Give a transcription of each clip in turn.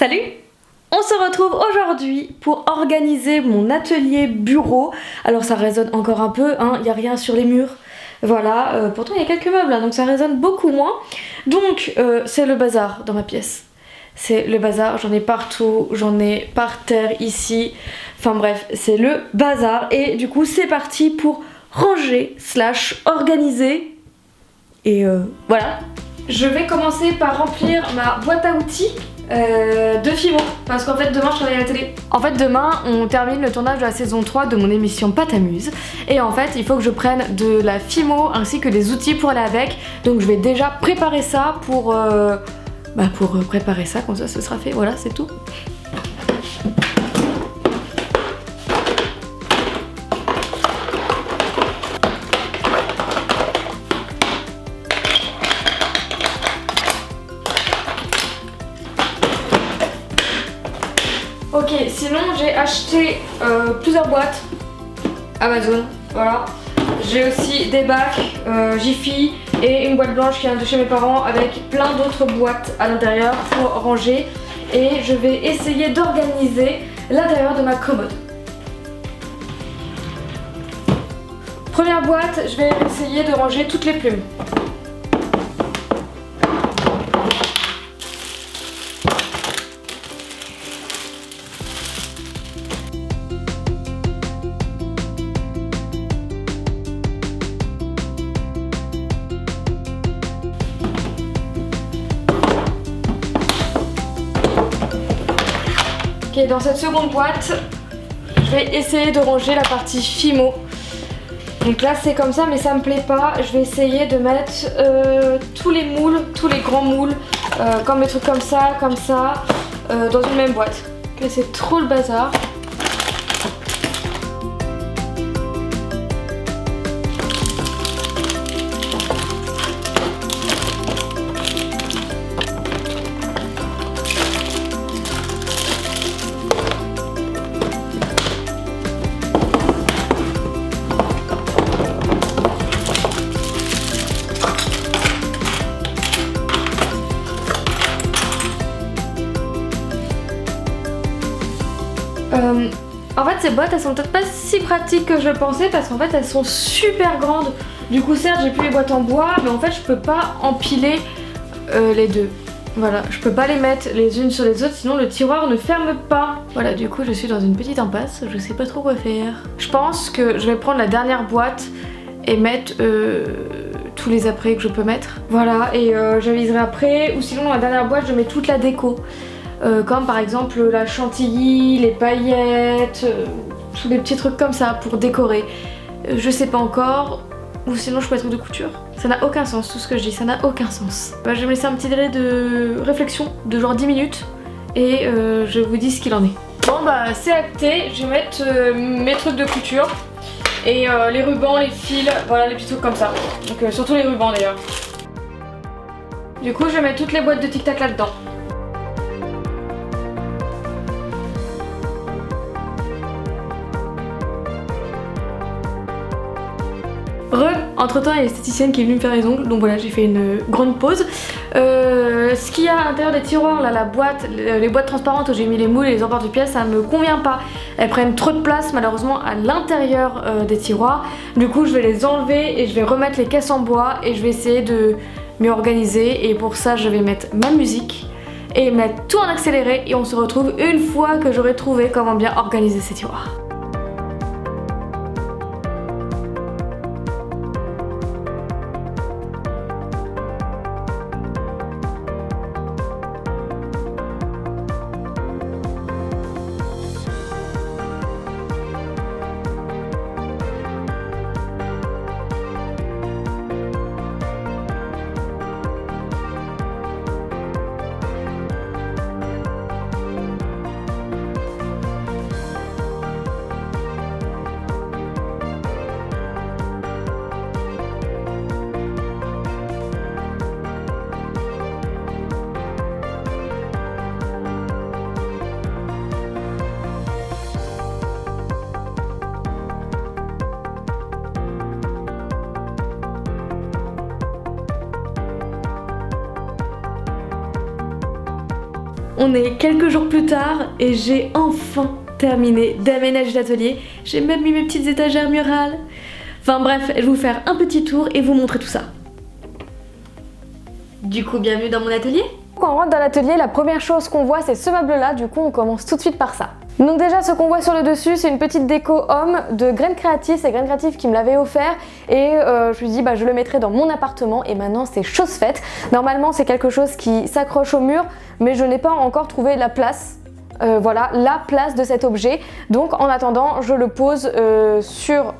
Salut! On se retrouve aujourd'hui pour organiser mon atelier bureau. Alors ça résonne encore un peu, hein, il n'y a rien sur les murs. Voilà, pourtant il y a quelques meubles, hein, donc ça résonne beaucoup moins. Donc c'est le bazar dans ma pièce. C'est le bazar, j'en ai partout, j'en ai par terre ici. Enfin bref, c'est le bazar. Et du coup c'est parti pour ranger / organiser. Et voilà. Je vais commencer par remplir ma boîte à outils de Fimo, parce qu'en fait demain je travaille à la télé. En fait demain on termine le tournage de la saison 3 de mon émission Pas t'amuse, et en fait il faut que je prenne de la Fimo ainsi que des outils pour aller avec, donc je vais déjà préparer ça pour préparer ça, comme ça ce sera fait, voilà c'est tout. Ok, sinon j'ai acheté plusieurs boîtes Amazon, voilà. J'ai aussi des bacs Jiffy et une boîte blanche qui vient de chez mes parents avec plein d'autres boîtes à l'intérieur pour ranger. Et je vais essayer d'organiser l'intérieur de ma commode. Première boîte, je vais essayer de ranger toutes les plumes. Ok, dans cette seconde boîte, je vais essayer de ranger la partie Fimo. Donc là c'est comme ça mais ça me plaît pas. Je vais essayer de mettre tous les moules, tous les grands moules, comme des trucs comme ça, dans une même boîte. Ok, c'est trop le bazar. En fait ces boîtes elles sont peut-être pas si pratiques que je pensais parce qu'en fait elles sont super grandes. Du coup certes j'ai plus les boîtes en bois mais en fait je peux pas empiler les deux. Voilà, je peux pas les mettre les unes sur les autres sinon le tiroir ne ferme pas. Voilà, du coup je suis dans une petite impasse, je sais pas trop quoi faire. Je pense que je vais prendre la dernière boîte et mettre tous les après que je peux mettre. Voilà, et j'aviserai après, ou sinon dans la dernière boîte je mets toute la déco. Comme par exemple la chantilly, les paillettes, tous les petits trucs comme ça pour décorer. Je sais pas encore, ou sinon je peux mettre de couture. Ça n'a aucun sens, tout ce que je dis, ça n'a aucun sens. Bah, je vais me laisser un petit délai de réflexion de genre 10 minutes et je vous dis ce qu'il en est. Bon bah c'est acté, je vais mettre mes trucs de couture et les rubans, les fils, voilà les petits trucs comme ça. Donc surtout les rubans d'ailleurs. Du coup je vais mettre toutes les boîtes de tic tac là-dedans. Entre temps il y a l'esthéticienne qui est venue me faire les ongles, donc voilà j'ai fait une grande pause. Ce qu'il y a à l'intérieur des tiroirs, là la boîte, les boîtes transparentes où j'ai mis les moules et les emporte-pièces, ça me convient pas. Elles prennent trop de place malheureusement à l'intérieur des tiroirs. Du coup je vais les enlever et je vais remettre les caisses en bois et je vais essayer de mieux organiser. Et pour ça je vais mettre ma musique et mettre tout en accéléré et on se retrouve une fois que j'aurai trouvé comment bien organiser ces tiroirs. on est quelques jours plus tard et j'ai enfin terminé d'aménager l'atelier. J'ai même mis mes petites étagères murales. Enfin bref, je vais vous faire un petit tour et vous montrer tout ça. Du coup, bienvenue dans mon atelier. Quand on rentre dans l'atelier, la première chose qu'on voit c'est ce meuble là, du coup on commence tout de suite par ça. Donc déjà ce qu'on voit sur le dessus c'est une petite déco homme de Graines Créatives, c'est Graines Créatives qui me l'avait offert et je me suis dit bah je le mettrai dans mon appartement et maintenant c'est chose faite. Normalement c'est quelque chose qui s'accroche au mur mais je n'ai pas encore trouvé la place. Voilà, la place de cet objet. Donc en attendant, je le pose sur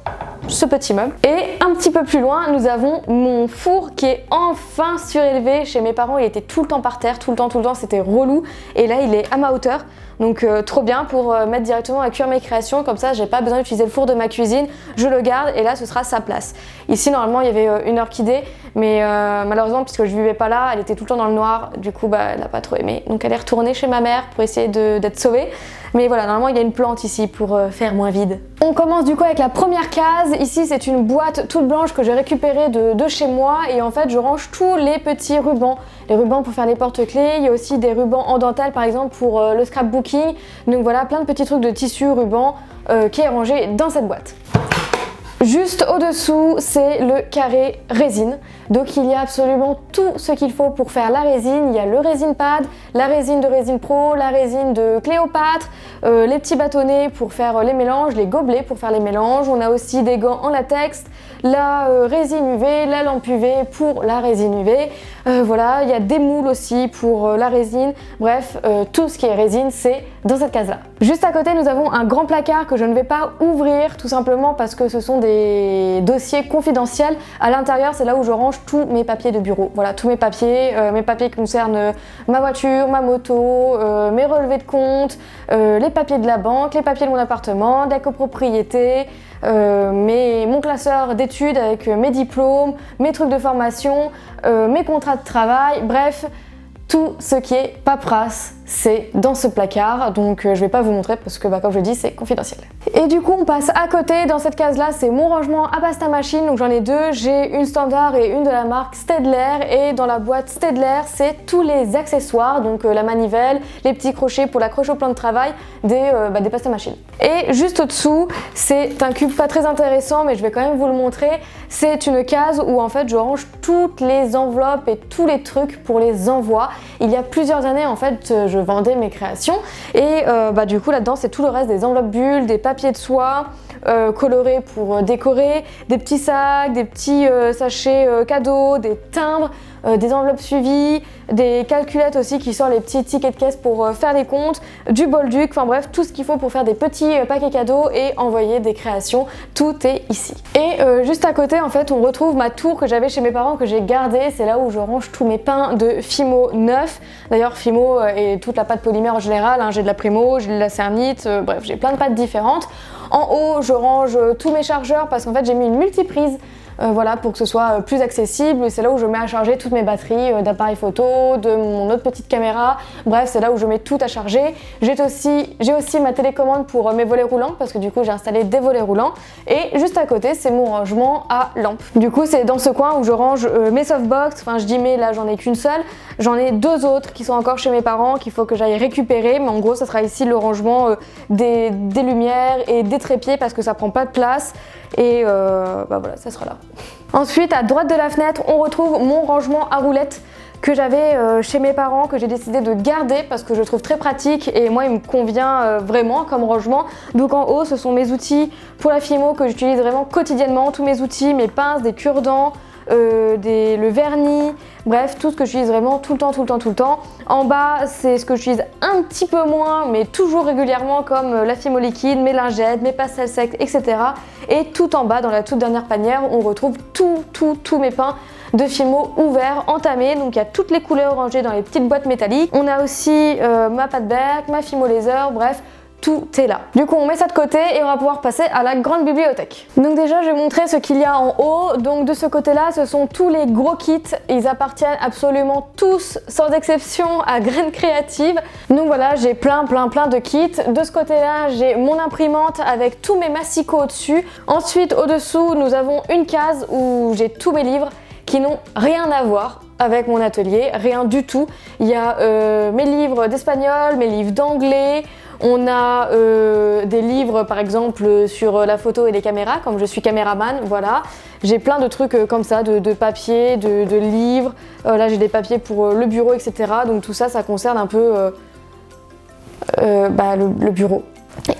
ce petit meuble. Et un petit peu plus loin, nous avons mon four qui est enfin surélevé. Chez mes parents, il était tout le temps par terre, tout le temps, c'était relou. Et là, il est à ma hauteur. Donc trop bien pour mettre directement à cuire mes créations, comme ça j'ai pas besoin d'utiliser le four de ma cuisine, je le garde et là ce sera sa place. Ici normalement il y avait une orchidée, mais malheureusement puisque je vivais pas là, elle était tout le temps dans le noir, du coup bah elle a pas trop aimé. Donc elle est retournée chez ma mère pour essayer d'être sauvée. Mais voilà, normalement il y a une plante ici pour faire moins vide. On commence du coup avec la première case. Ici c'est une boîte toute blanche que j'ai récupérée de chez moi et en fait je range tous les petits rubans. Les rubans pour faire les porte-clés, il y a aussi des rubans en dentelle par exemple pour le scrapbooking. Donc voilà, plein de petits trucs de tissu, ruban qui est rangé dans cette boîte. Juste au-dessous, c'est le carré résine. Donc il y a absolument tout ce qu'il faut pour faire la résine. Il y a le résine pad, la résine de Résine Pro, la résine de Cléopâtre, les petits bâtonnets pour faire les mélanges, les gobelets pour faire les mélanges. On a aussi des gants en latex, la résine UV, la lampe UV pour la résine UV. Voilà, il y a des moules aussi pour la résine. Bref, tout ce qui est résine, c'est dans cette case-là. Juste à côté, nous avons un grand placard que je ne vais pas ouvrir, tout simplement parce que ce sont des dossiers confidentiels. À l'intérieur, c'est là où je range tous mes papiers de bureau. Voilà, tous mes papiers qui concernent ma voiture, ma moto, mes relevés de compte, les papiers de la banque, les papiers de mon appartement, de la copropriété, mon classeur d'études avec mes diplômes, mes trucs de formation, mes contrats de travail, bref, tout ce qui est paperasse, c'est dans ce placard, donc je vais pas vous montrer parce que comme je dis, c'est confidentiel. Et du coup on passe à côté, dans cette case là c'est mon rangement à pasta machine, donc j'en ai deux, j'ai une standard et une de la marque Staedtler, et dans la boîte Staedtler c'est tous les accessoires, donc la manivelle, les petits crochets pour l'accroche au plan de travail, des pasta machines. Et juste au dessous c'est un cube pas très intéressant mais je vais quand même vous le montrer, c'est une case où en fait je range toutes les enveloppes et tous les trucs pour les envois. Il y a plusieurs années en fait je vendais mes créations et du coup là-dedans c'est tout le reste des enveloppes bulles, des papiers de soie colorés pour décorer, des petits sacs, des petits sachets cadeaux, des timbres, des enveloppes suivies, des calculettes aussi qui sont les petits tickets de caisse pour faire les comptes, du bolduc, enfin bref tout ce qu'il faut pour faire des petits paquets cadeaux et envoyer des créations, tout est ici. Et juste à côté en fait on retrouve ma tour que j'avais chez mes parents que j'ai gardée, c'est là où je range tous mes pains de Fimo neufs. D'ailleurs Fimo et toute la pâte polymère en général, hein, j'ai de la Primo, j'ai de la Cernite, bref j'ai plein de pâtes différentes. En haut je range tous mes chargeurs parce qu'en fait j'ai mis une multiprise. Voilà, pour que ce soit plus accessible, c'est là où je mets à charger toutes mes batteries d'appareils photo, de mon autre petite caméra, bref c'est là où je mets tout à charger. J'ai aussi ma télécommande pour mes volets roulants parce que du coup j'ai installé des volets roulants, et juste à côté c'est mon rangement à lampes. Du coup c'est dans ce coin où je range mes softbox, enfin je dis mais là j'en ai qu'une seule, j'en ai deux autres qui sont encore chez mes parents qu'il faut que j'aille récupérer, mais en gros ça sera ici le rangement des lumières et des trépieds parce que ça prend pas de place. Et voilà, ça sera là. Ensuite, à droite de la fenêtre, on retrouve mon rangement à roulettes que j'avais chez mes parents, que j'ai décidé de garder parce que je trouve très pratique et moi il me convient vraiment comme rangement. Donc en haut, ce sont mes outils pour la Fimo que j'utilise vraiment quotidiennement, tous mes outils, mes pinces, des cure-dents, le vernis, bref tout ce que j'utilise vraiment tout le temps. En bas c'est ce que j'utilise un petit peu moins mais toujours régulièrement comme la Fimo liquide, mes lingettes, mes pastels secs, etc. Et tout en bas dans la toute dernière panière on retrouve tous mes pains de Fimo ouverts, entamés, donc il y a toutes les couleurs rangées dans les petites boîtes métalliques. On a aussi ma pâte Berk, ma Fimo laser, bref tout est là. Du coup on met ça de côté et on va pouvoir passer à la grande bibliothèque. Donc déjà je vais montrer ce qu'il y a en haut. Donc de ce côté là ce sont tous les gros kits, ils appartiennent absolument tous sans exception à Graines Créatives. Donc voilà, j'ai plein de kits. De ce côté là j'ai mon imprimante avec tous mes massicots au-dessus. Ensuite au dessous nous avons une case où j'ai tous mes livres qui n'ont rien à voir avec mon atelier, rien du tout. Il y a mes livres d'espagnol, mes livres d'anglais, on a des livres par exemple sur la photo et les caméras, comme je suis caméraman, voilà. J'ai plein de trucs comme ça, de papier, de livres, là j'ai des papiers pour le bureau, etc. Donc tout ça, ça concerne un peu le bureau.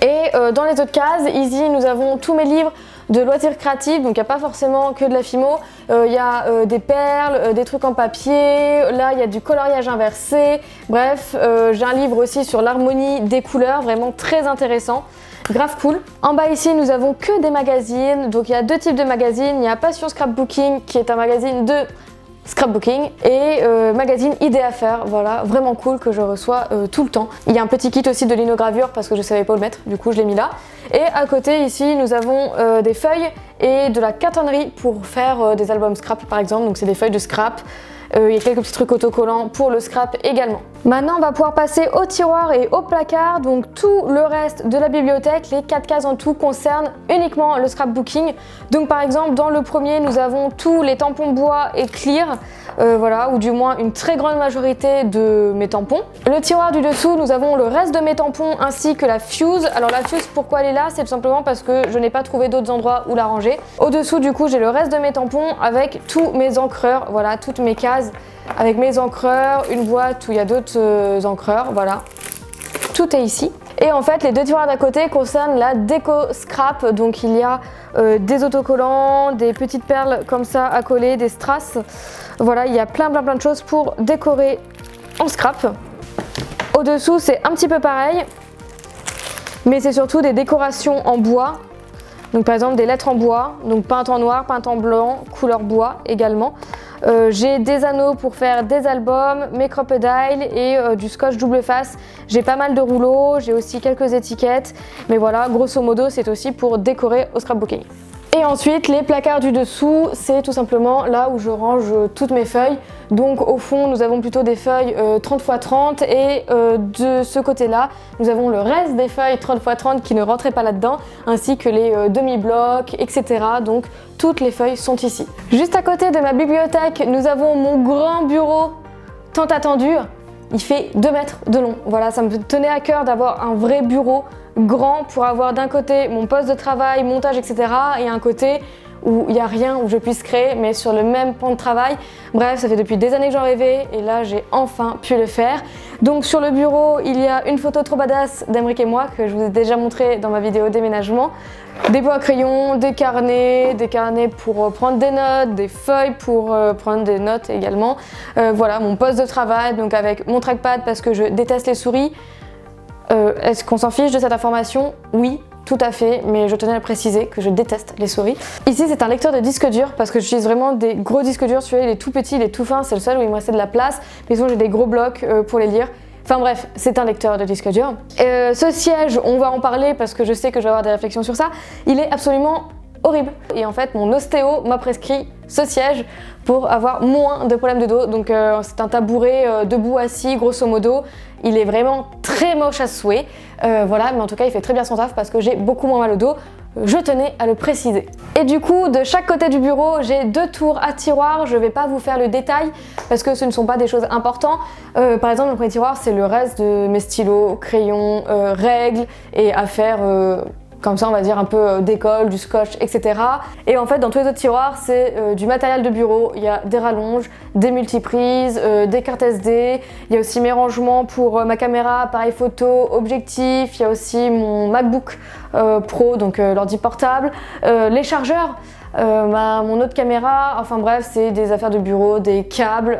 Et dans les autres cases, ici nous avons tous mes livres de loisirs créatifs, donc il n'y a pas forcément que de la Fimo, il y a des perles, des trucs en papier, là il y a du coloriage inversé, bref, j'ai un livre aussi sur l'harmonie des couleurs, vraiment très intéressant, grave cool. En bas ici nous avons que des magazines, donc il y a deux types de magazines, il y a Passion Scrapbooking qui est un magazine de scrapbooking et magazine idées à faire, voilà, vraiment cool que je reçois tout le temps. Il y a un petit kit aussi de linogravure parce que je savais pas où le mettre, du coup je l'ai mis là. Et à côté ici nous avons des feuilles et de la cartonnerie pour faire des albums scrap par exemple, donc c'est des feuilles de scrap. Il y a quelques petits trucs autocollants pour le scrap également. Maintenant on va pouvoir passer au tiroir et au placard, donc tout le reste de la bibliothèque, les 4 cases en tout concernent uniquement le scrapbooking. Donc par exemple dans le premier nous avons tous les tampons bois et clear, voilà, ou du moins une très grande majorité de mes tampons. Le tiroir du dessous nous avons le reste de mes tampons ainsi que la fuse. Alors la fuse, pourquoi elle est là? C'est tout simplement parce que je n'ai pas trouvé d'autres endroits où la ranger. Au dessous du coup j'ai le reste de mes tampons avec tous mes encreurs, voilà, toutes mes cases avec mes encreurs, une boîte où il y a d'autres encreurs, voilà. Tout est ici. Et en fait, les deux tiroirs d'à côté concernent la déco scrap. Donc il y a des autocollants, des petites perles comme ça à coller, des strass. Voilà, il y a plein de choses pour décorer en scrap. Au-dessous, c'est un petit peu pareil, mais c'est surtout des décorations en bois. Donc par exemple des lettres en bois, donc peintes en noir, peintes en blanc, couleur bois également. J'ai des anneaux pour faire des albums, mes crocodiles et du scotch double face. J'ai pas mal de rouleaux, j'ai aussi quelques étiquettes, mais voilà, grosso modo c'est aussi pour décorer au scrapbooking. Et ensuite les placards du dessous, c'est tout simplement là où je range toutes mes feuilles. Donc au fond nous avons plutôt des feuilles 30 x 30 et de ce côté là nous avons le reste des feuilles 30 x 30 qui ne rentraient pas là-dedans, ainsi que les demi-blocs, etc. Donc toutes les feuilles sont ici. Juste à côté de ma bibliothèque nous avons mon grand bureau tant attendu. Il fait 2 mètres de long. Voilà, ça me tenait à cœur d'avoir un vrai bureau grand pour avoir d'un côté mon poste de travail, montage, etc. et un côté où il n'y a rien où je puisse créer, mais sur le même plan de travail. Bref, ça fait depuis des années que j'en rêvais et là j'ai enfin pu le faire. Donc sur le bureau, il y a une photo trop badass d'Emeric et moi que je vous ai déjà montré dans ma vidéo déménagement. Des bois à crayon, des carnets pour prendre des notes, des feuilles pour prendre des notes également. Voilà, mon poste de travail, donc avec mon trackpad parce que je déteste les souris. Est-ce qu'on s'en fiche de cette information? Oui, tout à fait, mais je tenais à préciser que je déteste les souris. Ici, c'est un lecteur de disque dur parce que j'utilise vraiment des gros disques durs. Celui-là, il est tout petit, il est tout fin, c'est le seul où il me restait de la place. Mais sinon, j'ai des gros blocs pour les lire. Enfin bref, c'est un lecteur de disque dur. Ce siège, on va en parler parce que je sais que je vais avoir des réflexions sur ça. Il est absolument horrible. Et en fait, mon ostéo m'a prescrit ce siège pour avoir moins de problèmes de dos. Donc c'est un tabouret debout assis, grosso modo. Il est vraiment très moche à souhait. Voilà, mais en tout cas, il fait très bien son taf parce que j'ai beaucoup moins mal au dos. Je tenais à le préciser. Et du coup, de chaque côté du bureau, j'ai 2 tours à tiroirs. Je vais pas vous faire le détail parce que ce ne sont pas des choses importantes. Par exemple, le premier tiroir, c'est le reste de mes stylos, crayons, règles et affaires comme ça on va dire un peu d'école, du scotch, etc. Et en fait dans tous les autres tiroirs c'est du matériel de bureau, il y a des rallonges, des multiprises, des cartes SD, il y a aussi mes rangements pour ma caméra, appareil photo, objectif, il y a aussi mon MacBook Pro, donc l'ordi portable, les chargeurs, mon autre caméra, enfin bref c'est des affaires de bureau, des câbles,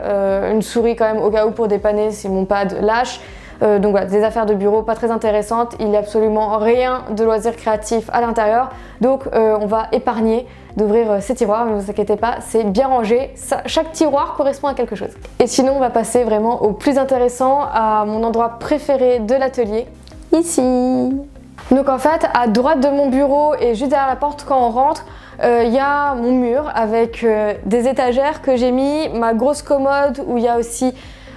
une souris quand même au cas où pour dépanner si mon pad lâche. Donc voilà, des affaires de bureau pas très intéressantes, il n'y a absolument rien de loisirs créatifs à l'intérieur, donc on va épargner d'ouvrir ces tiroirs, mais ne vous inquiétez pas, c'est bien rangé, chaque tiroir correspond à quelque chose. Et sinon on va passer vraiment au plus intéressant, à mon endroit préféré de l'atelier, ici. Donc en fait, à droite de mon bureau et juste derrière la porte quand on rentre, il y a mon mur avec des étagères que j'ai mis, ma grosse commode où il y a aussi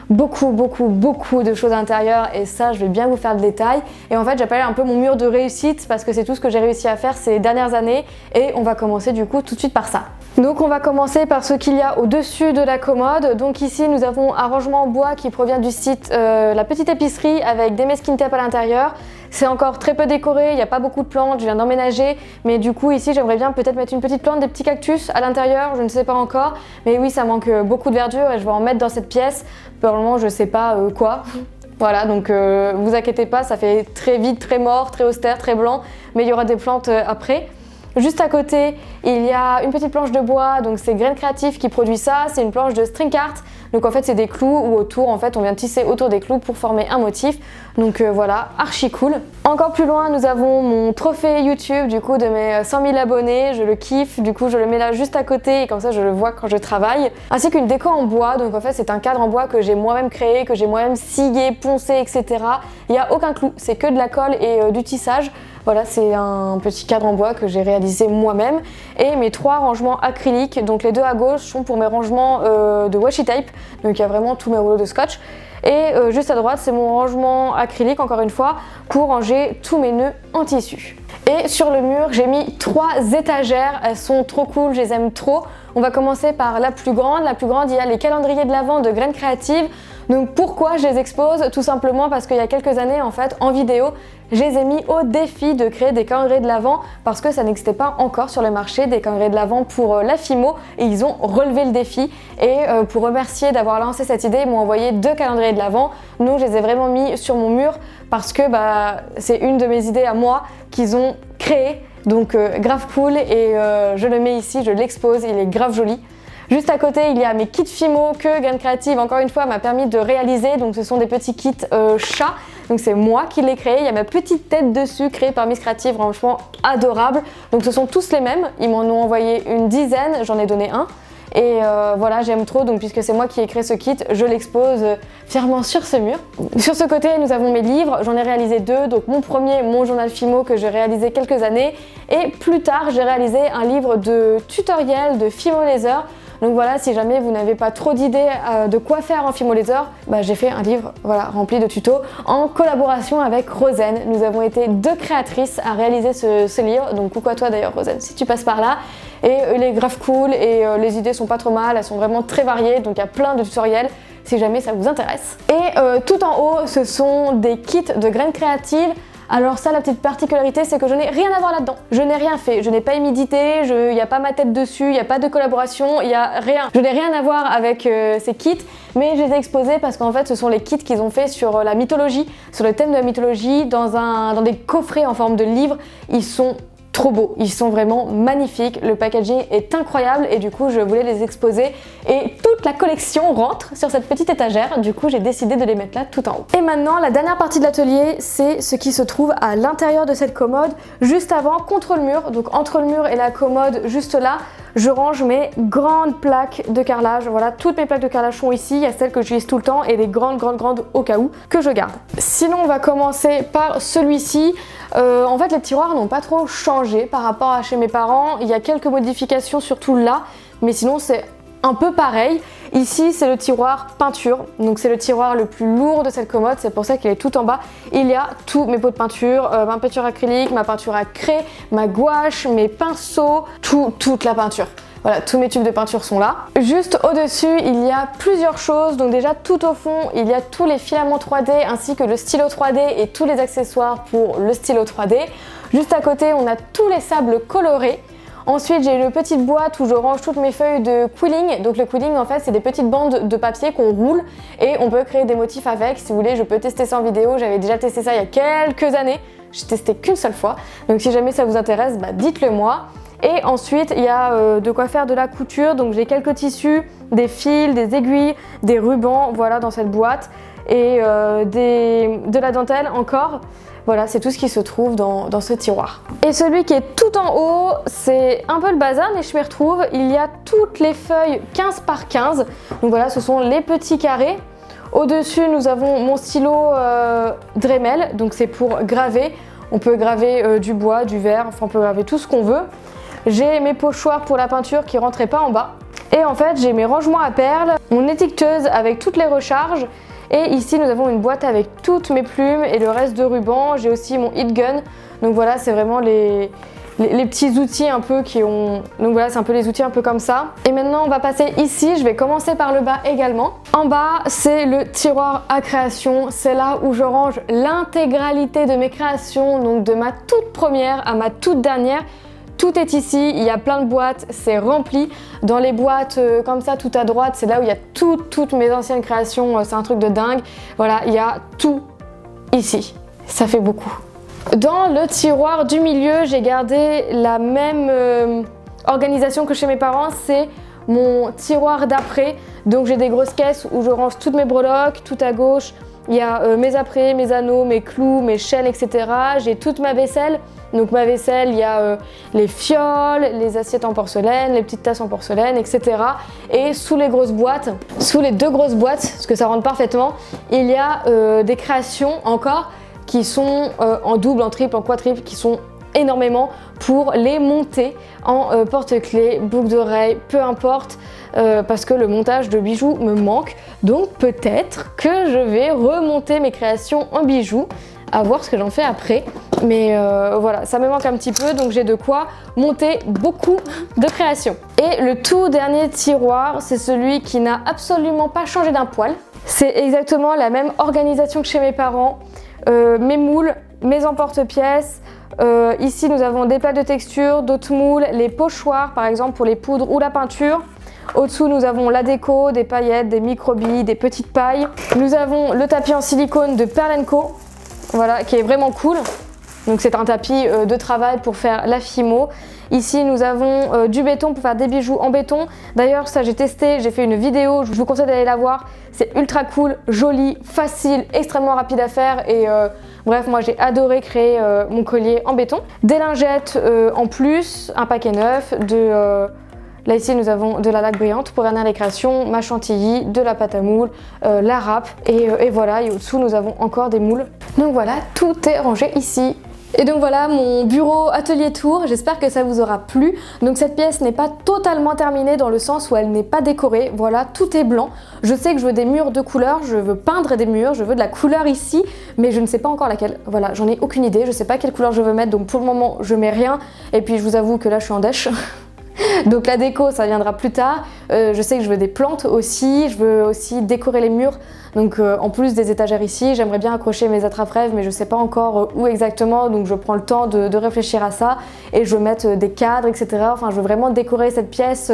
beaucoup de choses à l'intérieur et ça je vais bien vous faire le détail. Et en fait j'appelle un peu mon mur de réussite parce que c'est tout ce que j'ai réussi à faire ces dernières années et on va commencer du coup tout de suite par ça. Donc on va commencer par ce qu'il y a au-dessus de la commode. Donc ici nous avons un rangement en bois qui provient du site La Petite Épicerie avec des mesquines tape à l'intérieur. C'est encore très peu décoré, il n'y a pas beaucoup de plantes, je viens d'emménager, mais du coup ici j'aimerais bien peut-être mettre une petite plante, des petits cactus à l'intérieur, je ne sais pas encore, mais oui ça manque beaucoup de verdure et je vais en mettre dans cette pièce, pour le moment je ne sais pas quoi. Voilà, donc vous inquiétez pas, ça fait très vite, très mort, très austère, très blanc, mais il y aura des plantes après. Juste à côté, il y a une petite planche de bois, donc c'est Graines Créatives qui produit ça, c'est une planche de string art. Donc en fait c'est des clous où autour, en fait on vient tisser autour des clous pour former un motif. Donc voilà, archi cool. Encore plus loin, nous avons mon trophée YouTube du coup de mes 100 000 abonnés, je le kiffe, du coup je le mets là juste à côté et comme ça je le vois quand je travaille. Ainsi qu'une déco en bois, donc en fait c'est un cadre en bois que j'ai moi-même créé, que j'ai moi-même scié, poncé, etc. Il n'y a aucun clou, c'est que de la colle et du tissage. Voilà, c'est un petit cadre en bois que j'ai réalisé moi-même. Et mes 3 rangements acryliques, donc les 2 à gauche sont pour mes rangements de washi tape. Donc il y a vraiment tous mes rouleaux de scotch. Et juste à droite, c'est mon rangement acrylique, encore une fois, pour ranger tous mes nœuds en tissu. Et sur le mur, j'ai mis 3 étagères. Elles sont trop cool, je les aime trop. On va commencer par la plus grande. La plus grande, il y a les calendriers de l'Avent de Graines Créatives. Donc pourquoi je les expose? Tout simplement parce qu'il y a quelques années, en fait, en vidéo, je les ai mis au défi de créer des calendriers de l'Avent parce que ça n'existait pas encore sur le marché des calendriers de l'Avent pour la Fimo et ils ont relevé le défi. Et pour remercier d'avoir lancé cette idée, ils m'ont envoyé 2 calendriers de l'Avent. Donc je les ai vraiment mis sur mon mur parce que c'est une de mes idées à moi qu'ils ont créé. Donc grave cool et je le mets ici, je l'expose, il est grave joli. Juste à côté, il y a mes kits Fimo que Graines Créatives, encore une fois, m'a permis de réaliser. Donc ce sont des petits kits chats. Donc c'est moi qui l'ai créé. Il y a ma petite tête dessus créée par Miss Creative, franchement adorable. Donc ce sont tous les mêmes. Ils m'en ont envoyé une dizaine, j'en ai donné un. Et voilà, j'aime trop, donc puisque c'est moi qui ai créé ce kit, je l'expose fièrement sur ce mur. Sur ce côté, nous avons mes livres, j'en ai réalisé 2, donc mon premier, mon journal Fimo que j'ai réalisé quelques années, et plus tard, j'ai réalisé un livre de tutoriel de Fimo Laser. Donc voilà, si jamais vous n'avez pas trop d'idées de quoi faire en Fimo Laser, j'ai fait un livre rempli de tutos en collaboration avec Rosen. Nous avons été 2 créatrices à réaliser ce livre, donc coucou à toi d'ailleurs Rosen si tu passes par là. Et il est grave cool et les idées sont pas trop mal, elles sont vraiment très variées, donc il y a plein de tutoriels si jamais ça vous intéresse. Et tout en haut, ce sont des kits de Graines Créatives. Alors ça, la petite particularité, c'est que je n'ai rien à voir là-dedans. Je n'ai rien fait, je n'ai pas imité, il n'y a pas ma tête dessus, il n'y a pas de collaboration, il n'y a rien. Je n'ai rien à voir avec ces kits, mais je les ai exposés parce qu'en fait, ce sont les kits qu'ils ont fait sur la mythologie, sur le thème de la mythologie, dans des coffrets en forme de livres. Ils sont trop beaux, ils sont vraiment magnifiques, le packaging est incroyable et du coup je voulais les exposer et toute la collection rentre sur cette petite étagère, du coup j'ai décidé de les mettre là tout en haut. Et maintenant la dernière partie de l'atelier, c'est ce qui se trouve à l'intérieur de cette commode, juste avant, contre le mur, donc entre le mur et la commode juste là, je range mes grandes plaques de carrelage. Voilà, toutes mes plaques de carrelage sont ici, il y a celles que j'utilise tout le temps et des grandes au cas où que je garde. Sinon on va commencer par celui-ci. En fait les tiroirs n'ont pas trop changé par rapport à chez mes parents, il y a quelques modifications surtout là, mais sinon c'est un peu pareil. Ici c'est le tiroir peinture, donc c'est le tiroir le plus lourd de cette commode, c'est pour ça qu'il est tout en bas. Il y a tous mes pots de peinture, ma peinture acrylique, ma peinture à craie, ma gouache, mes pinceaux, toute la peinture. Voilà, tous mes tubes de peinture sont là. Juste au-dessus, il y a plusieurs choses. Donc déjà, tout au fond, il y a tous les filaments 3D ainsi que le stylo 3D et tous les accessoires pour le stylo 3D. Juste à côté, on a tous les sables colorés. Ensuite, j'ai une petite boîte où je range toutes mes feuilles de quilling. Donc le quilling, en fait, c'est des petites bandes de papier qu'on roule et on peut créer des motifs avec. Si vous voulez, je peux tester ça en vidéo. J'avais déjà testé ça il y a quelques années. J'ai testé qu'une seule fois. Donc si jamais ça vous intéresse, dites-le moi. Et ensuite, il y a de quoi faire de la couture. Donc j'ai quelques tissus, des fils, des aiguilles, des rubans, voilà, dans cette boîte. Et de la dentelle encore. Voilà, c'est tout ce qui se trouve dans ce tiroir. Et celui qui est tout en haut, c'est un peu le bazar, mais je m'y retrouve. Il y a toutes les feuilles 15 par 15. Donc voilà, ce sont les petits carrés. Au-dessus, nous avons mon stylo Dremel. Donc c'est pour graver. On peut graver du bois, du verre, enfin on peut graver tout ce qu'on veut. J'ai mes pochoirs pour la peinture qui rentraient pas en bas. Et en fait j'ai mes rangements à perles, mon étiqueteuse avec toutes les recharges. Et ici nous avons une boîte avec toutes mes plumes et le reste de ruban. J'ai aussi mon heat gun. Donc voilà, c'est vraiment les petits outils un peu qui ont... Donc voilà, c'est un peu les outils un peu comme ça. Et maintenant on va passer ici, je vais commencer par le bas également. En bas c'est le tiroir à création, c'est là où je range l'intégralité de mes créations, donc de ma toute première à ma toute dernière. Tout est ici, il y a plein de boîtes, c'est rempli. Dans les boîtes comme ça, tout à droite, c'est là où il y a toutes mes anciennes créations, c'est un truc de dingue. Voilà, il y a tout ici, ça fait beaucoup. Dans le tiroir du milieu, j'ai gardé la même organisation que chez mes parents, c'est mon tiroir d'après. Donc j'ai des grosses caisses où je range toutes mes breloques, tout à gauche. Il y a mes apprêts, mes anneaux, mes clous, mes chaînes, etc. J'ai toute ma vaisselle. Donc ma vaisselle, il y a les fioles, les assiettes en porcelaine, les petites tasses en porcelaine, etc. Et sous les grosses boîtes, sous les deux grosses boîtes, parce que ça rentre parfaitement, il y a des créations encore qui sont en double, en triple, en quadruple, qui sont énormément pour les monter en porte-clés, boucles d'oreilles, peu importe, parce que le montage de bijoux me manque. Donc peut-être que je vais remonter mes créations en bijoux, à voir ce que j'en fais après. Mais voilà, ça me manque un petit peu, donc j'ai de quoi monter beaucoup de créations. Et le tout dernier tiroir, c'est celui qui n'a absolument pas changé d'un poil. C'est exactement la même organisation que chez mes parents. Mes moules, mes emporte-pièces. Ici nous avons des plaques de texture, d'autres moules, les pochoirs par exemple pour les poudres ou la peinture. Au-dessous nous avons la déco, des paillettes, des micro-billes, des petites pailles. Nous avons le tapis en silicone de Pearl & Co, voilà, qui est vraiment cool. Donc c'est un tapis de travail pour faire la fimo. Ici nous avons du béton pour faire des bijoux en béton. D'ailleurs ça j'ai testé, j'ai fait une vidéo, je vous conseille d'aller la voir. C'est ultra cool, joli, facile, extrêmement rapide à faire et bref moi j'ai adoré créer mon collier en béton. Des lingettes en plus, un paquet neuf, là ici nous avons de la laque brillante pour garnir les créations, ma chantilly, de la pâte à moule, la râpe et voilà, et au-dessous nous avons encore des moules. Donc voilà, tout est rangé ici. Et donc voilà mon bureau atelier tour, j'espère que ça vous aura plu. Donc cette pièce n'est pas totalement terminée dans le sens où elle n'est pas décorée, voilà, tout est blanc. Je sais que je veux des murs de couleur, je veux peindre des murs, je veux de la couleur ici, mais je ne sais pas encore laquelle. Voilà, j'en ai aucune idée, je sais pas quelle couleur je veux mettre, donc pour le moment je mets rien. Et puis je vous avoue que là je suis en dèche. Donc la déco ça viendra plus tard. Je sais que je veux des plantes aussi, je veux aussi décorer les murs. Donc en plus des étagères ici, j'aimerais bien accrocher mes attrape-rêves mais je sais pas encore où exactement, donc je prends le temps de réfléchir à ça et je veux mettre des cadres, etc. Enfin je veux vraiment décorer cette pièce.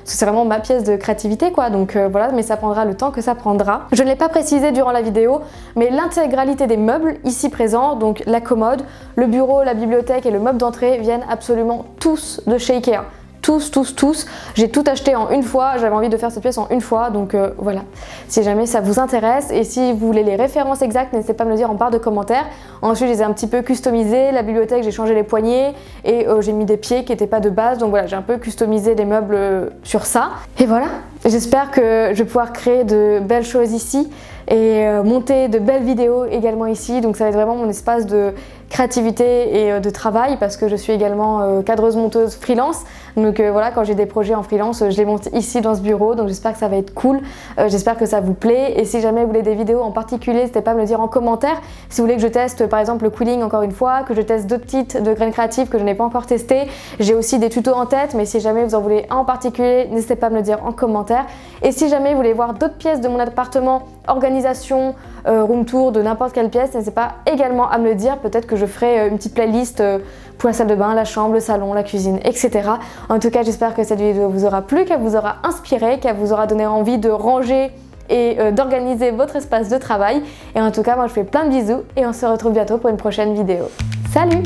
C'est vraiment ma pièce de créativité quoi, donc voilà, mais ça prendra le temps que ça prendra. Je ne l'ai pas précisé durant la vidéo, mais l'intégralité des meubles ici présents, donc la commode, le bureau, la bibliothèque et le meuble d'entrée viennent absolument tous de chez Ikea. Tous. J'ai tout acheté en une fois, j'avais envie de faire cette pièce en une fois, donc voilà. Si jamais ça vous intéresse et si vous voulez les références exactes, n'hésitez pas à me le dire en barre de commentaires. Ensuite, je les ai un petit peu customisées, la bibliothèque, j'ai changé les poignées et j'ai mis des pieds qui n'étaient pas de base, donc voilà, j'ai un peu customisé les meubles sur ça. Et voilà, j'espère que je vais pouvoir créer de belles choses ici et monter de belles vidéos également ici, donc ça va être vraiment mon espace de créativité et de travail parce que je suis également cadreuse monteuse freelance, donc voilà, quand j'ai des projets en freelance je les monte ici dans ce bureau, donc j'espère que ça va être cool, j'espère que ça vous plaît et si jamais vous voulez des vidéos en particulier n'hésitez pas à me le dire en commentaire. Si vous voulez que je teste par exemple le quilling encore une fois, que je teste d'autres titres de graines créatives que je n'ai pas encore testé, j'ai aussi des tutos en tête, mais si jamais vous en voulez un en particulier n'hésitez pas à me le dire en commentaire. Et si jamais vous voulez voir d'autres pièces de mon appartement, organisation, room tour de n'importe quelle pièce, n'hésitez pas également à me le dire, peut-être que je ferai une petite playlist pour la salle de bain, la chambre, le salon, la cuisine, etc. En tout cas j'espère que cette vidéo vous aura plu, qu'elle vous aura inspiré, qu'elle vous aura donné envie de ranger et d'organiser votre espace de travail. Et en tout cas moi je vous fais plein de bisous et on se retrouve bientôt pour une prochaine vidéo. Salut!